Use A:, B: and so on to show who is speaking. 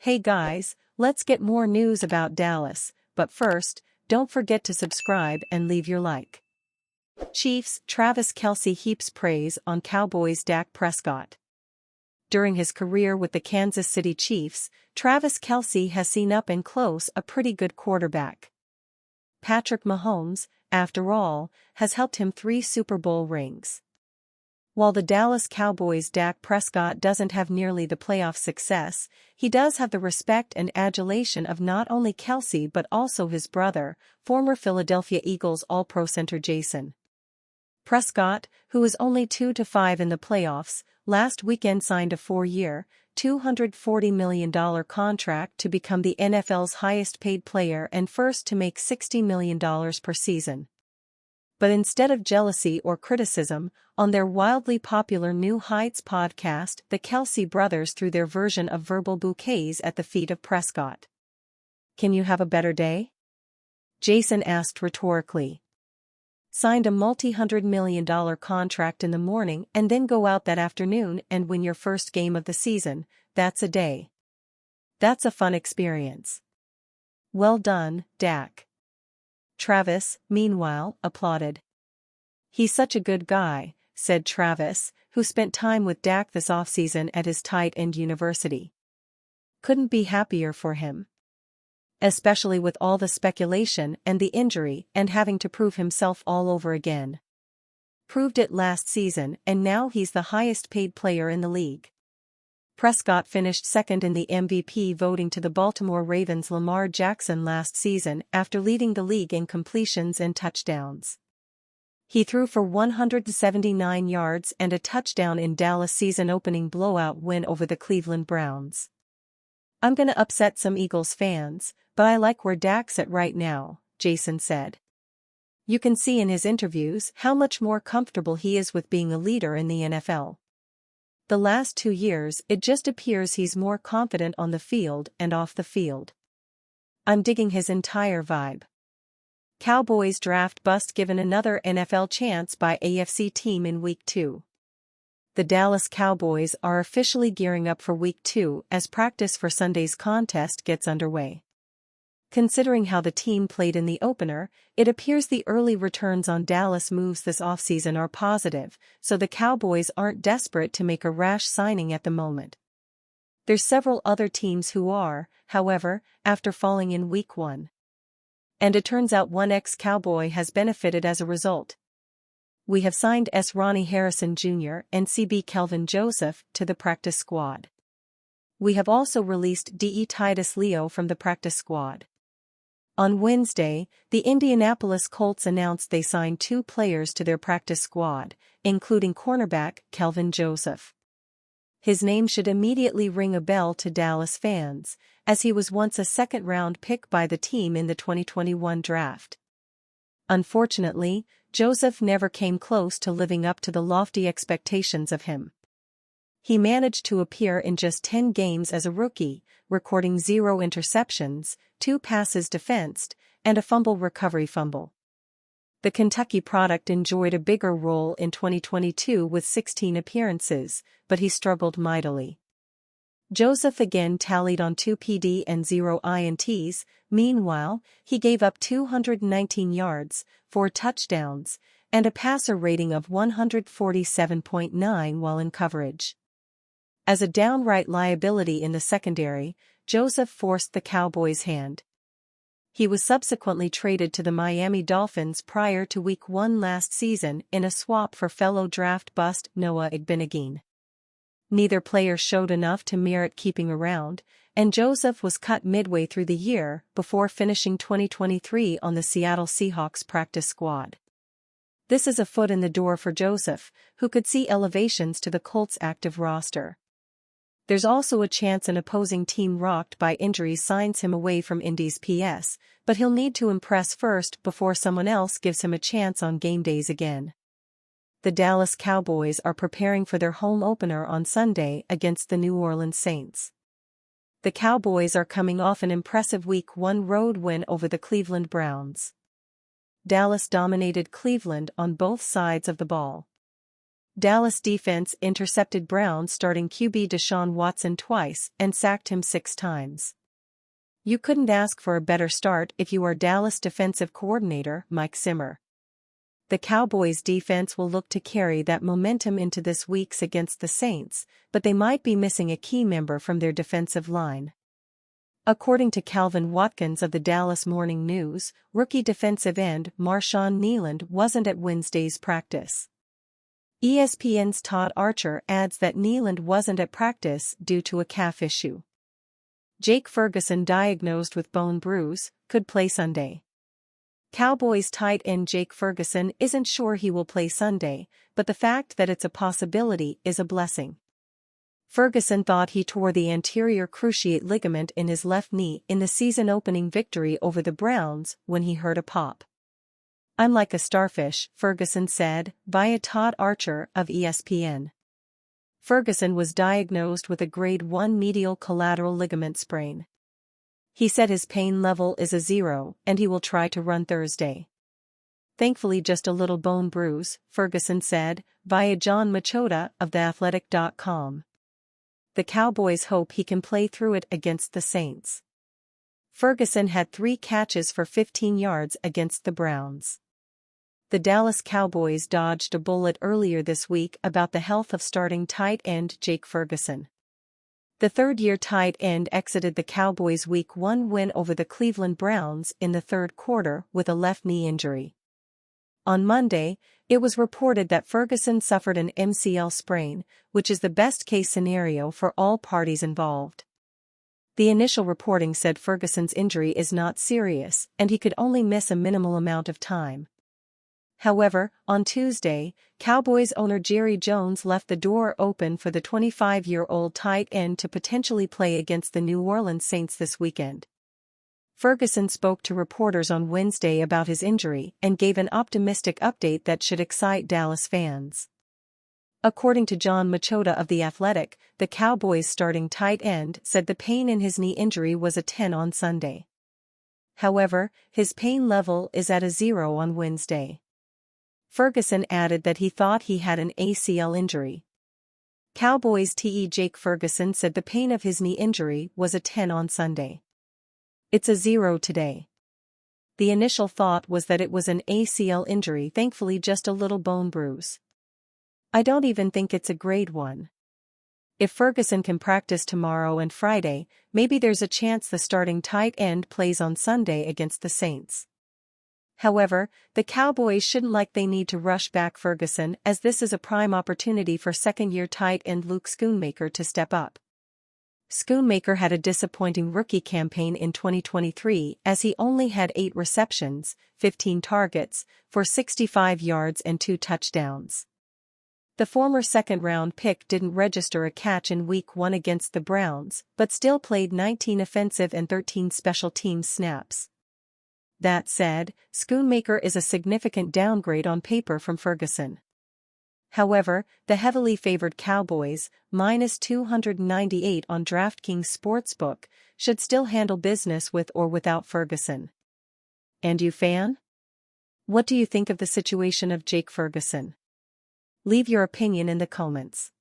A: Hey guys, let's get more news about Dallas, but first, don't forget to subscribe and leave your like. Chiefs, Travis Kelce heaps praise on Cowboys' Dak Prescott. During his career with the Kansas City Chiefs, Travis Kelce has seen up and close a pretty good quarterback. Patrick Mahomes, after all, has helped him 3 Super Bowl rings. While the Dallas Cowboys' Dak Prescott doesn't have nearly the playoff success, he does have the respect and adulation of not only Kelce but also his brother, former Philadelphia Eagles All-Pro center Jason. Prescott, who is only 2-5 in the playoffs, last weekend signed a 4-year, $240 million contract to become the NFL's highest-paid player and first to make $60 million per season. But instead of jealousy or criticism, on their wildly popular New Heights podcast, the Kelce brothers threw their version of verbal bouquets at the feet of Prescott. "Can you have a better day?" Jason asked rhetorically. "Signed a multi-hundred-million-dollar contract in the morning and then go out that afternoon and win your first game of the season, that's a day. That's a fun experience. Well done, Dak." Travis, meanwhile, applauded. "He's such a good guy," said Travis, who spent time with Dak this offseason at his tight end university. "Couldn't be happier for him. Especially with all the speculation and the injury and having to prove himself all over again. Proved it last season and now he's the highest paid player in the league." Prescott finished second in the MVP voting to the Baltimore Ravens' Lamar Jackson last season after leading the league in completions and touchdowns. He threw for 179 yards and a touchdown in Dallas' season-opening blowout win over the Cleveland Browns. "I'm gonna upset some Eagles fans, but I like where Dak's at right now," Jason said. "You can see in his interviews how much more comfortable he is with being a leader in the NFL. The last 2 years it just appears he's more confident on the field and off the field. I'm digging his entire vibe." Cowboys draft bust given another NFL chance by AFC team in Week 2. The Dallas Cowboys are officially gearing up for Week 2 as practice for Sunday's contest gets underway. Considering how the team played in the opener, it appears the early returns on Dallas moves this offseason are positive, so the Cowboys aren't desperate to make a rash signing at the moment. There's several other teams who are, however, after falling in Week 1. And it turns out one ex-Cowboy has benefited as a result. "We have signed Ronnie Harrison Jr. and CB Kelvin Joseph to the practice squad. We have also released DE Titus Leo from the practice squad." On Wednesday, the Indianapolis Colts announced they signed 2 players to their practice squad, including cornerback Kelvin Joseph. His name should immediately ring a bell to Dallas fans, as he was once a second-round pick by the team in the 2021 draft. Unfortunately, Joseph never came close to living up to the lofty expectations of him. He managed to appear in just 10 games as a rookie, recording 0 interceptions, 2 passes defensed, and a fumble recovery fumble. The Kentucky product enjoyed a bigger role in 2022 with 16 appearances, but he struggled mightily. Joseph again tallied on 2 PD and 0 INTs. Meanwhile, he gave up 219 yards, 4 touchdowns, and a passer rating of 147.9 while in coverage. As a downright liability in the secondary, Joseph forced the Cowboys' hand. He was subsequently traded to the Miami Dolphins prior to Week 1 last season in a swap for fellow draft bust Noah Igbinoghene. Neither player showed enough to merit keeping around, and Joseph was cut midway through the year before finishing 2023 on the Seattle Seahawks practice squad. This is a foot in the door for Joseph, who could see elevations to the Colts' active roster. There's also a chance an opposing team rocked by injuries signs him away from Indy's PS, but he'll need to impress first before someone else gives him a chance on game days again. The Dallas Cowboys are preparing for their home opener on Sunday against the New Orleans Saints. The Cowboys are coming off an impressive Week 1 road win over the Cleveland Browns. Dallas dominated Cleveland on both sides of the ball. Dallas defense intercepted Browns starting QB Deshaun Watson twice and sacked him 6 times. You couldn't ask for a better start if you are Dallas defensive coordinator Mike Zimmer. The Cowboys defense will look to carry that momentum into this week's against the Saints, but they might be missing a key member from their defensive line. According to Calvin Watkins of the Dallas Morning News, rookie defensive end Marshawn Kneeland wasn't at Wednesday's practice. ESPN's Todd Archer adds that Kneeland wasn't at practice due to a calf issue. Jake Ferguson, diagnosed with bone bruise, could play Sunday. Cowboys tight end Jake Ferguson isn't sure he will play Sunday, but the fact that it's a possibility is a blessing. Ferguson thought he tore the anterior cruciate ligament in his left knee in the season-opening victory over the Browns when he heard a pop. "I'm like a starfish," Ferguson said, via Todd Archer of ESPN. Ferguson was diagnosed with a grade 1 medial collateral ligament sprain. He said his pain level is a 0 and he will try to run Thursday. "Thankfully just a little bone bruise," Ferguson said, via John Machota of TheAthletic.com. The Cowboys hope he can play through it against the Saints. Ferguson had 3 catches for 15 yards against the Browns. The Dallas Cowboys dodged a bullet earlier this week about the health of starting tight end Jake Ferguson. The third-year tight end exited the Cowboys' Week 1 win over the Cleveland Browns in the third quarter with a left knee injury. On Monday, it was reported that Ferguson suffered an MCL sprain, which is the best-case scenario for all parties involved. The initial reporting said Ferguson's injury is not serious and he could only miss a minimal amount of time. However, on Tuesday, Cowboys owner Jerry Jones left the door open for the 25-year-old tight end to potentially play against the New Orleans Saints this weekend. Ferguson spoke to reporters on Wednesday about his injury and gave an optimistic update that should excite Dallas fans. According to John Machota of The Athletic, the Cowboys' starting tight end said the pain in his knee injury was a 10 on Sunday. However, his pain level is at a 0 on Wednesday. Ferguson added that he thought he had an ACL injury. Cowboys' Jake Ferguson said the pain of his knee injury was a 10 on Sunday. "It's a 0 today. The initial thought was that it was an ACL injury, thankfully just a little bone bruise. I don't even think it's a grade 1. If Ferguson can practice tomorrow and Friday, maybe there's a chance the starting tight end plays on Sunday against the Saints." However, the Cowboys shouldn't like they need to rush back Ferguson, as this is a prime opportunity for second-year tight end Luke Schoonmaker to step up. Schoonmaker had a disappointing rookie campaign in 2023 as he only had 8 receptions, 15 targets, for 65 yards and 2 touchdowns. The former second-round pick didn't register a catch in Week 1 against the Browns, but still played 19 offensive and 13 special teams snaps. That said, Schoonmaker is a significant downgrade on paper from Ferguson. However, the heavily favored Cowboys, -298 on DraftKings Sportsbook, should still handle business with or without Ferguson. And you, fan? What do you think of the situation of Jake Ferguson? Leave your opinion in the comments.